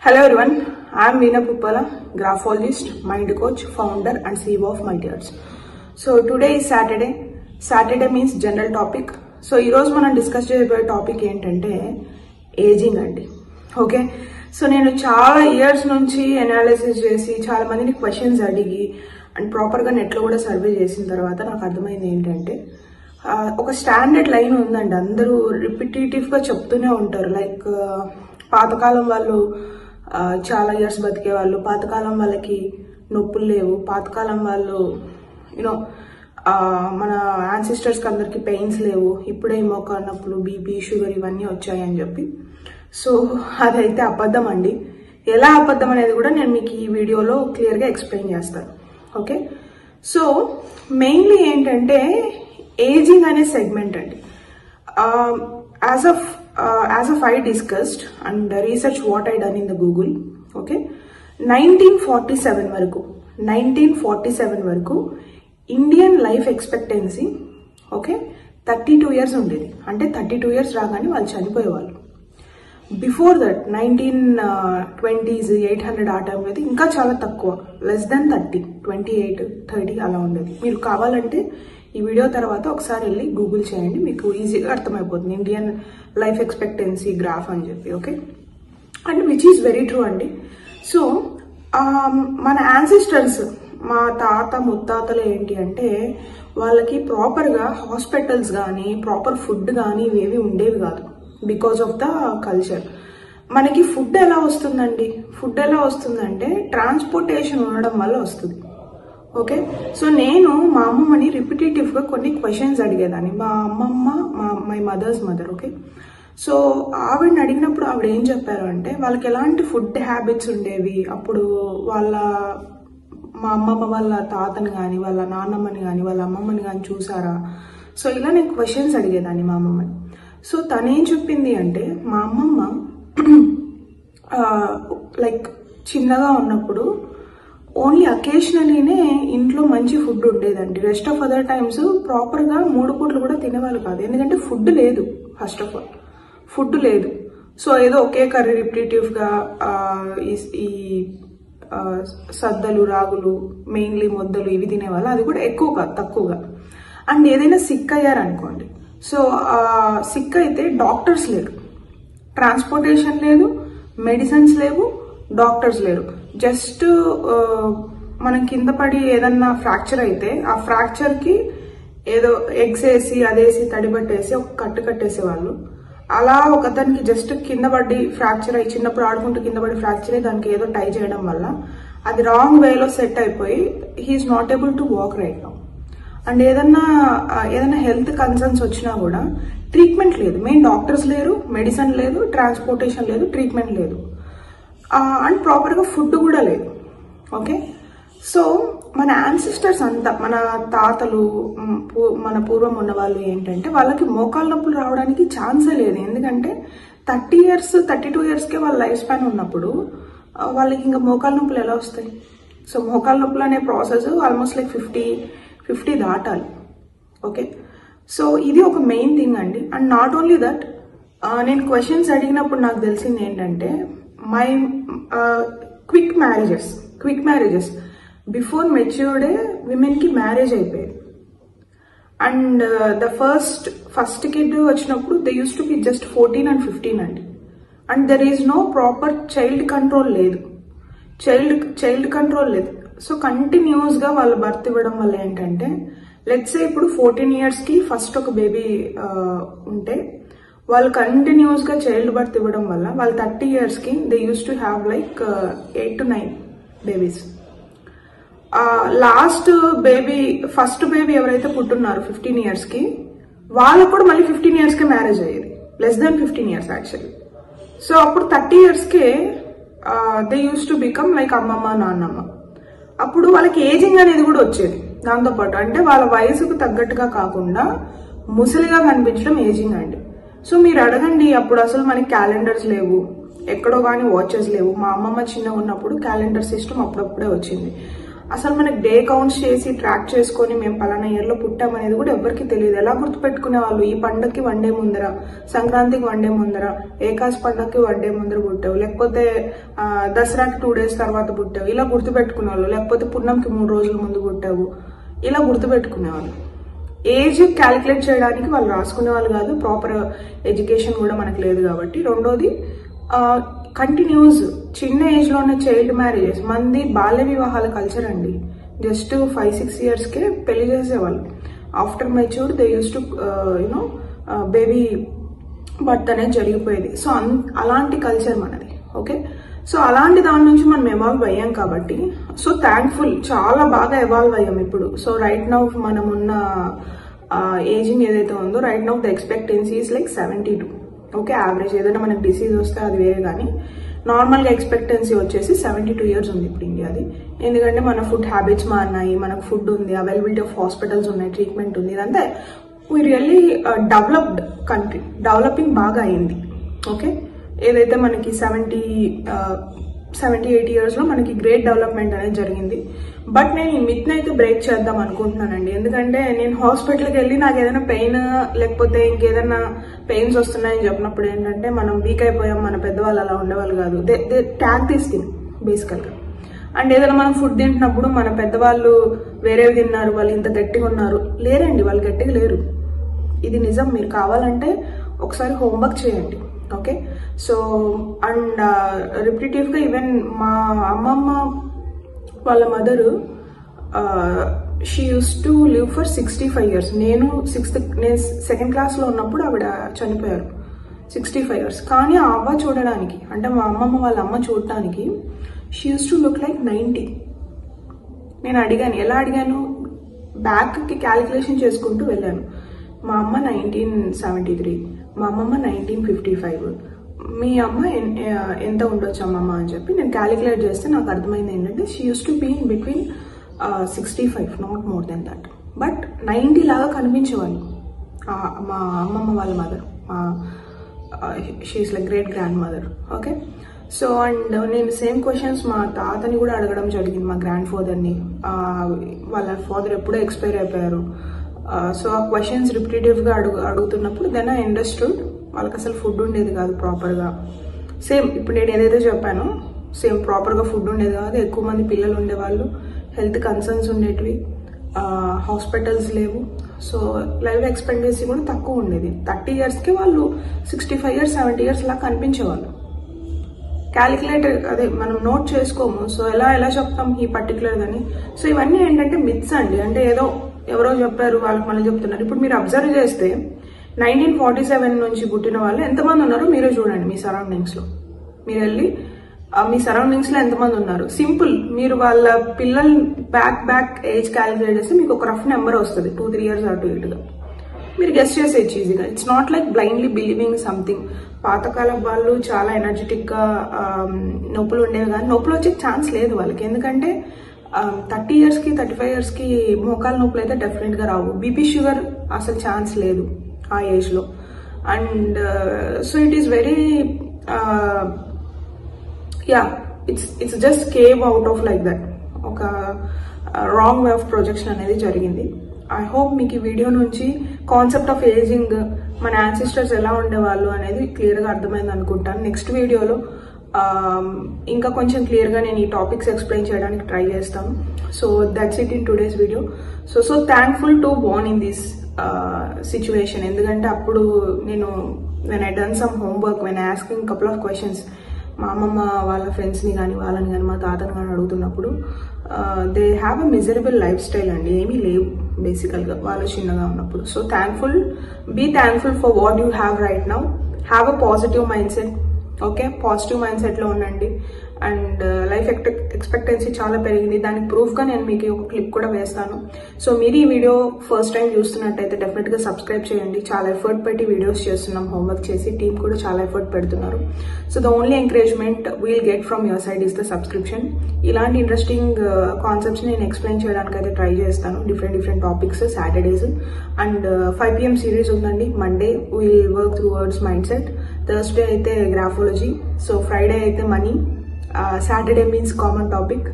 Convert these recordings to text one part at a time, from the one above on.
Hello everyone, I am Veena Puppala, graphologist, mind coach, founder and CEO of Multi-Arts. So today is Saturday. Saturday means general topic. So ee roju manam discuss cheyaboye topic entante aging andi. Okay. So nenu chaala years nunchi analysis chesi chaala mandini questions adigi and proper ga net lo kuda survey chesin tarvata naaku ardhamaindi entante oka standard line undandi andaru repetitive ga cheptune untaru like పాతకాలం వాళ్ళు చాలా years బతికే వాళ్ళు, పాతకాలం వాళ్ళకి నొప్పులు లేవు, పాతకాలం వాళ్ళు యూనో మన యాన్సిస్టర్స్కి అందరికి పెయిన్స్ లేవు, ఇప్పుడే మోకాళ్ళ నొప్పులు, బీపీ, షుగర్ ఇవన్నీ వచ్చాయని చెప్పి. సో అదైతే అబద్ధం అండి. ఎలా అబద్ధం అనేది కూడా నేను మీకు ఈ వీడియోలో క్లియర్గా ఎక్స్ప్లెయిన్ చేస్తాను. ఓకే, సో మెయిన్లీ ఏంటంటే ఏజింగ్ అనే సెగ్మెంట్ అండి. As of I discussed and research what I done in the Google, okay, 1947 వరకు Indian life expectancy okay 32 years ఉండేది. అంటే 32 ఇయర్స్ రాగానే వాళ్ళు చనిపోయేవాళ్ళు. బిఫోర్ దట్ 1920s 800 ఆ టైం అయితే ఇంకా చాలా తక్కువ, లెస్ దాన్ 30, 28, 30 అలా ఉండేది. మీరు కావాలంటే ఈ వీడియో తర్వాత ఒకసారి వెళ్ళి గూగుల్ చేయండి, మీకు ఈజీగా అర్థమైపోతుంది ఇండియన్ లైఫ్ ఎక్స్పెక్టెన్సీ గ్రాఫ్ అని చెప్పి. Okay, and which is very true అండి. సో మన యాన్సిస్టర్స్, మా తాత ముత్తాతలు ఏంటి అంటే వాళ్ళకి ప్రాపర్గా హాస్పిటల్స్ కానీ ప్రాపర్ ఫుడ్ కానీ ఇవేవి ఉండేవి కాదు బికాస్ ఆఫ్ ద కల్చర్. మనకి ఫుడ్ ఎలా వస్తుందండి? ఫుడ్ ఎలా వస్తుందంటే ట్రాన్స్పోర్టేషన్ ఉండడం వల్ల వస్తుంది. ఓకే, సో నేను మా అమ్మమ్మని రిపిటేటివ్గా కొన్ని క్వశ్చన్స్ అడిగేదాన్ని. మా అమ్మమ్మ my mother's mother. Okay, so ఆవిడని అడిగినప్పుడు ఆవిడ ఏం చెప్పారు అంటే వాళ్ళకి ఎలాంటి ఫుడ్ హ్యాబిట్స్ ఉండేవి అప్పుడు, మా అమ్మమ్మ వాళ్ళ తాతని కానీ వాళ్ళ నాన్నమ్మని కానీ వాళ్ళ అమ్మమ్మని కానీ చూసారా? సో ఇలా నేను క్వశ్చన్స్ అడిగేదాన్ని మా అమ్మమ్మని. సో తనేం చెప్పింది అంటే మా అమ్మమ్మ లైక్ చిన్నగా ఉన్నప్పుడు ఓన్లీ అకేషనలీనే ఇంట్లో మంచి ఫుడ్ ఉండేదండి. రెస్ట్ ఆఫ్ అదర్ టైమ్స్ ప్రాపర్గా 3 పూటలు కూడా తినేవాళ్ళు కాదు. ఎందుకంటే ఫుడ్ లేదు, ఫస్ట్ ఆఫ్ ఆల్ ఫుడ్ లేదు. సో ఏదో ఒకే కర్రీ రిపిటేటివ్గా ఈ సద్దలు, రాగులు, మెయిన్లీ ముద్దలు ఇవి తినేవాళ్ళు. అది కూడా ఎక్కువ కాదు, తక్కువగా. అండ్ ఏదైనా సిక్ అయ్యారనుకోండి, సో సిక్ అయితే డాక్టర్స్ లేరు, ట్రాన్స్పోర్టేషన్ లేదు, మెడిసిన్స్ లేవు, డాక్టర్స్ లేరు. జస్ట్ మనం కింద పడి ఏదన్నా ఫ్రాక్చర్ అయితే ఆ ఫ్రాక్చర్కి ఏదో ఎగ్స్ వేసి అదేసి తడిబట్టేసి ఒక కట్టు కట్టేసేవాళ్ళు. అలా ఒకదానికి జస్ట్ కింద పడి ఫ్రాక్చర్ అయ్యి, చిన్నప్పుడు ఆడుకుంటూ కింద పడి ఫ్రాక్చర్ అయ్యి దానికి ఏదో టై చేయడం వల్ల అది రాంగ్ వేలో సెట్ అయిపోయి he's not able to walk right now. And ఏదన్నా హెల్త్ కన్సర్న్స్ వచ్చినా కూడా ట్రీట్మెంట్ లేదు. మెయిన్ డాక్టర్స్ లేరు, మెడిసిన్ లేదు, ట్రాన్స్పోర్టేషన్ లేదు, ట్రీట్మెంట్ లేదు, అండ్ ప్రాపర్గా ఫుడ్ కూడా లేదు. ఓకే, సో మన యాన్సిస్టర్స్ అంతా, మన తాతలు, మన పూర్వం ఉన్న వాళ్ళు ఏంటంటే వాళ్ళకి మోకాళ్ళ నొప్పులు రావడానికి ఛాన్సే లేదు. ఎందుకంటే 30 ఇయర్స్ 32 ఇయర్స్కే వాళ్ళ లైఫ్ స్పాన్ ఉన్నప్పుడు వాళ్ళకి ఇంకా మోకాళ్ళ నొప్పులు ఎలా వస్తాయి? సో మోకాళ్ళ నొప్పులు అనే ప్రాసెస్ ఆల్మోస్ట్ లైక్ 50 దాటాలి. ఓకే, సో ఇది ఒక మెయిన్ థింగ్ అండి. అండ్ నాట్ ఓన్లీ దట్, నేను క్వశ్చన్స్ అడిగినప్పుడు నాకు తెలిసింది ఏంటంటే మై క్విక్ మ్యారేజెస్ బిఫోర్ మెచ్యూర్డే విమెన్కి మ్యారేజ్ అయిపోయేది. అండ్ ద ఫస్ట్ కిడ్ వచ్చినప్పుడు they used to be just 14 and 15 అండి. And there is no proper child control లేదు. సో కంటిన్యూస్గా వాళ్ళు బర్త్ ఇవ్వడం వల్ల ఏంటంటే లెట్స్ సే ఇప్పుడు 14 ఇయర్స్కి ఫస్ట్ ఒక బేబీ ఉంటే వాళ్ళు కంటిన్యూస్గా చైల్డ్ బర్త్ ఇవ్వడం వల్ల వాళ్ళు 30 ఇయర్స్కి they used to have like 8 to 9 babies. First baby ఎవరైతే పుట్టున్నారో 15 ఇయర్స్కి వాళ్ళకు కూడా మళ్ళీ 15 ఇయర్స్కే మ్యారేజ్ అయ్యేది, less than 15 years actually. So అప్పుడు 30 ఇయర్స్కే they used to become like అమ్మమ్మ, నాన్నమ్మ. అప్పుడు వాళ్ళకి ఏజింగ్ అనేది కూడా వచ్చేది దాంతోపాటు. అంటే వాళ్ళ వయసుకు తగ్గట్టుగా కాకుండా ముసలిగా కనిపించడం ఏజింగ్ అండి. సో మీరు అడగండి, అప్పుడు అసలు మనకి క్యాలెండర్స్ లేవు, ఎక్కడో కానీ వాచెస్ లేవు. మా అమ్మమ్మ చిన్నగా ఉన్నప్పుడు క్యాలెండర్ సిస్టమ్ అప్పుడప్పుడే వచ్చింది. అసలు మనకి డే కౌంట్స్ చేసి ట్రాక్ చేసుకొని మేము పలానా ఇయర్లో పుట్టాం అనేది కూడా ఎవరికి తెలియదు. ఎలా గుర్తుపెట్టుకునే వాళ్ళు, ఈ పండగకి 1 డే ముందర, సంక్రాంతికి 1 డే ముందర, ఏకాదశి పండగకి 1 డే ముందర పుట్టావు, లేకపోతే దసరాకి 2 days తర్వాత పుట్టావు, ఇలా గుర్తుపెట్టుకునే వాళ్ళు. లేకపోతే పున్నంకి 3 రోజుల ముందు పుట్టావు, ఇలా గుర్తుపెట్టుకునేవాళ్ళు. ఏజ్ క్యాలిక్యులేట్ చేయడానికి వాళ్ళు రాసుకునే వాళ్ళు కాదు. ప్రాపర్ ఎడ్యుకేషన్ కూడా మనకు లేదు కాబట్టి. రెండోది కంటిన్యూస్ చిన్న ఏజ్ లోనే చైల్డ్ మ్యారేజెస్. మంది బాల్య వివాహాల కల్చర్ అండి. జస్ట్ 5-6 yearsకే పెళ్లి చేసేవాళ్ళు. After matured they used to you know baby birth అనేది జరిగిపోయేది. సో అలాంటి కల్చర్ మనది. ఓకే, సో అలాంటి దాని నుంచి మనం ఎవాల్వ్ అయ్యాం కాబట్టి సో థ్యాంక్ఫుల్, చాలా బాగా ఎవాల్వ్ అయ్యాం ఇప్పుడు. సో రైట్ నౌ మనం ఉన్న ఏజింగ్ ఏదైతే ఉందో, right now the expectancy is like 72. Okay, average. ఏదైనా మనకి డిసీజ్ వస్తే అది వేరే, కానీ నార్మల్గా ఎక్స్పెక్టెన్సీ వచ్చేసి 72 years ఉంది ఇప్పుడు ఇండియాది. ఎందుకంటే మన ఫుడ్ హ్యాబిట్స్ మారినాయి, మనకు ఫుడ్ ఉంది, అవైలబిలిటీ ఆఫ్ హాస్పిటల్స్ ఉన్నాయి, ట్రీట్మెంట్ ఉంది. ఇదంతా we really developed country, developing బాగా అయింది. ఓకే, ఏదైతే మనకి 78 yearsలో మనకి గ్రేట్ డెవలప్మెంట్ అనేది జరిగింది. బట్ నేను ఈ మిత్ని అయితే బ్రేక్ చేద్దాం అనుకుంటున్నానండి. ఎందుకంటే నేను హాస్పిటల్కి వెళ్ళి నాకు ఏదైనా పెయిన్ లేకపోతే ఇంకేదైనా పెయిన్స్ వస్తున్నాయని చెప్పినప్పుడు ఏంటంటే మనం వీక్ అయిపోయాం, మన పెద్దవాళ్ళు అలా ఉండేవాళ్ళు కాదు. దే ట్యాగ్ దిస్ థింగ్ బేసికల్గా. అండ్ ఏదైనా మనం ఫుడ్ తింటున్నప్పుడు మన పెద్దవాళ్ళు వేరేవి తిన్నారు, వాళ్ళు ఇంత గట్టిగా ఉన్నారు. లేరండి, వాళ్ళు గట్టిగా లేరు. ఇది నిజం. మీరు కావాలంటే ఒకసారి హోంవర్క్ చేయండి. ఓకే, సో అండ్ రిపిటేటివ్గా ఈవెన్ మా అమ్మమ్మ వాళ్ళ mother she use to live for 65 years. నేను 2nd classలో ఉన్నప్పుడు ఆవిడ చనిపోయారు. 65 years. కానీ ఆ అవ్వ చూడడానికి, అంటే మా అమ్మమ్మ వాళ్ళ అమ్మ చూడటానికి she use to look like 90. నేను అడిగాను, ఎలా అడిగాను, బ్యాక్కి క్యాలిక్యులేషన్ చేసుకుంటూ వెళ్ళాను. మా అమ్మ 1973, మా అమ్మమ్మ 1955, మీ అమ్మ ఎంత ఉండొచ్చు అమ్మమ్మ అని చెప్పి నేను క్యాలిక్యులేట్ చేస్తే నాకు అర్థమైంది ఏంటంటే she use to be in between 65, not more than that. But 90 లాగా కనిపించేవాళ్ళు మా అమ్మమ్మ వాళ్ళ mother. She's like great grandmother. Okay, so and నేను సేమ్ క్వశ్చన్స్ మా తాతని కూడా అడగడం జరిగింది, మా గ్రాండ్ ఫాదర్ని. వాళ్ళ ఫాదర్ ఎప్పుడో ఎక్స్పైర్ అయిపోయారు. సో ఆ క్వశ్చన్స్ రిపిటేటివ్గా అడుగుతున్నప్పుడు దెన్ ఐ అండర్స్టూడ్ వాళ్ళకి అసలు ఫుడ్ ఉండేది కాదు ప్రాపర్గా. సేమ్ ఇప్పుడు నేను ఏదైతే చెప్పానో సేమ్ ప్రాపర్గా ఫుడ్ ఉండేది కాదు. ఎక్కువ మంది పిల్లలు ఉండేవాళ్ళు, హెల్త్ కన్సర్న్స్ ఉండేటివి, హాస్పిటల్స్ లేవు. సో లైఫ్ ఎక్స్పెక్టెన్సీ కూడా తక్కువ ఉండేది. 30 yearsకి వాళ్ళు 65 years 70 years లా కనిపించేవాళ్ళు. క్యాలిక్యులేటర్ అదే మనం నోట్ చేసుకోము. సో ఎలా చెప్తాం ఈ పర్టికులర్ అని. సో ఇవన్నీ ఏంటంటే మిత్స్ అండి. అంటే ఏదో ఎవరో చెప్పారు వాళ్ళకి మళ్ళీ చెప్తున్నారు. ఇప్పుడు మీరు అబ్జర్వ్ చేస్తే 1947 నుంచి పుట్టిన వాళ్ళు ఎంతమంది ఉన్నారో మీరే చూడండి. మీ సరౌండింగ్స్లో మీరు వెళ్ళి మీ సరౌండింగ్స్లో ఎంతమంది ఉన్నారు. సింపుల్, మీరు వాళ్ళ పిల్లలు బ్యాక్ ఏజ్ క్యాలిక్యులేట్ చేస్తే మీకు ఒక రఫ్ నెంబర్ వస్తుంది, 2-3 years అటు ఇటుగా. మీరు గెస్ట్ చేసేయచ్చు ఈజీగా. It's not like blindly believing something. పాతకాలం వాళ్ళు చాలా ఎనర్జెటిక్గా నొప్పులు ఉండేవి, కానీ నొప్పులు వచ్చే ఛాన్స్ లేదు వాళ్ళకి. ఎందుకంటే 30 yearsకి 35 yearsకి మోకాల నొప్పులు అయితే డెఫినెట్గా రావు. బీపీ షుగర్ అసలు ఛాన్స్ లేదు ఆ ఏజ్లో. And so it is very it's just cave out of like that. ఒక రాంగ్ వే ఆఫ్ ప్రొజెక్షన్ అనేది జరిగింది. ఐ హోప్ మీకు ఈ వీడియో నుంచి కాన్సెప్ట్ ఆఫ్ ఏజింగ్, మన యాన్సిస్టర్స్ ఎలా ఉండేవాళ్ళు అనేది క్లియర్గా అర్థమైంది అనుకుంటాను. నెక్స్ట్ వీడియోలో ఇంకా కొంచెం క్లియర్గా నేను ఈ టాపిక్స్ ఎక్స్ప్లెయిన్ చేయడానికి ట్రై చేస్తాను. So that's it in today's video. So thankful to Born in this situation. ఎందుకంటే అప్పుడు నేను when I done some homework, when I asking couple of questions, మా అమ్మమ్మ వాళ్ళ ఫ్రెండ్స్ని కానీ వాళ్ళని కానీ మా తాతని కానీ అడుగుతున్నప్పుడు they have a miserable life style అండి. ఏమీ లేవు బేసికల్గా వాళ్ళు చిన్నగా ఉన్నప్పుడు. So be thankful for what you have right now. Have a positive mind set. Okay, positive mind సెట్లో ఉండండి. అండ్ లైఫ్ ఎక్స్పెక్టెన్సీ చాలా పెరిగింది. దానికి ప్రూఫ్గా నేను మీకు ఒక క్లిప్ కూడా వేస్తాను. సో మీరు ఈ వీడియో ఫస్ట్ టైం చూస్తున్నట్టయితే డెఫినెట్గా సబ్స్క్రైబ్ చేయండి. చాలా ఎఫర్ట్ పెట్టి వీడియోస్ చేస్తున్నాం, హోంవర్క్ చేసి. టీమ్ కూడా చాలా ఎఫర్ట్ పెడుతున్నారు. So the only encouragement we'll get from your side is the subscription. ఇలాంటి ఇంట్రెస్టింగ్ కాన్సెప్ట్స్ నేను ఎక్స్ప్లెయిన్ చేయడానికి అయితే ట్రై చేస్తాను. Different topics Saturdays. And 5 PM series ఉందండి. Monday will work towards mind set, Thursday అయితే గ్రాఫాలజీ, సో ఫ్రైడే అయితే money, Saturday means common topic,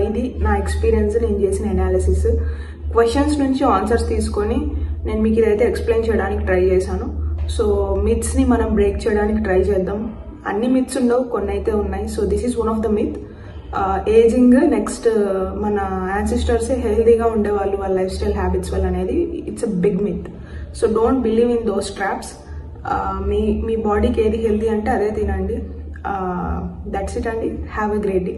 ఇది నా ఎక్స్పీరియన్స్, నేను చేసిన అనాలిసిస్. క్వశ్చన్స్ నుంచి ఆన్సర్స్ తీసుకొని నేను మీకు ఇదైతే ఎక్స్ప్లెయిన్ చేయడానికి ట్రై చేశాను. సో మిత్స్ని మనం బ్రేక్ చేయడానికి ట్రై చేద్దాం. అన్ని మిత్స్ ఉండవు, కొన్ని అయితే ఉన్నాయి. So this is one of the myth. Ageing next మన యాన్సిస్టర్స్ హెల్దీగా ఉండేవాళ్ళు వాళ్ళ లైఫ్ స్టైల్ హ్యాబిట్స్ వల్ల అనేది it's a big myth. So don't believe in those traps. మీ బాడీకి ఏది హెల్దీ అంటే అదే తినండి. దట్స్ ఇట్ అండి. Have a great day.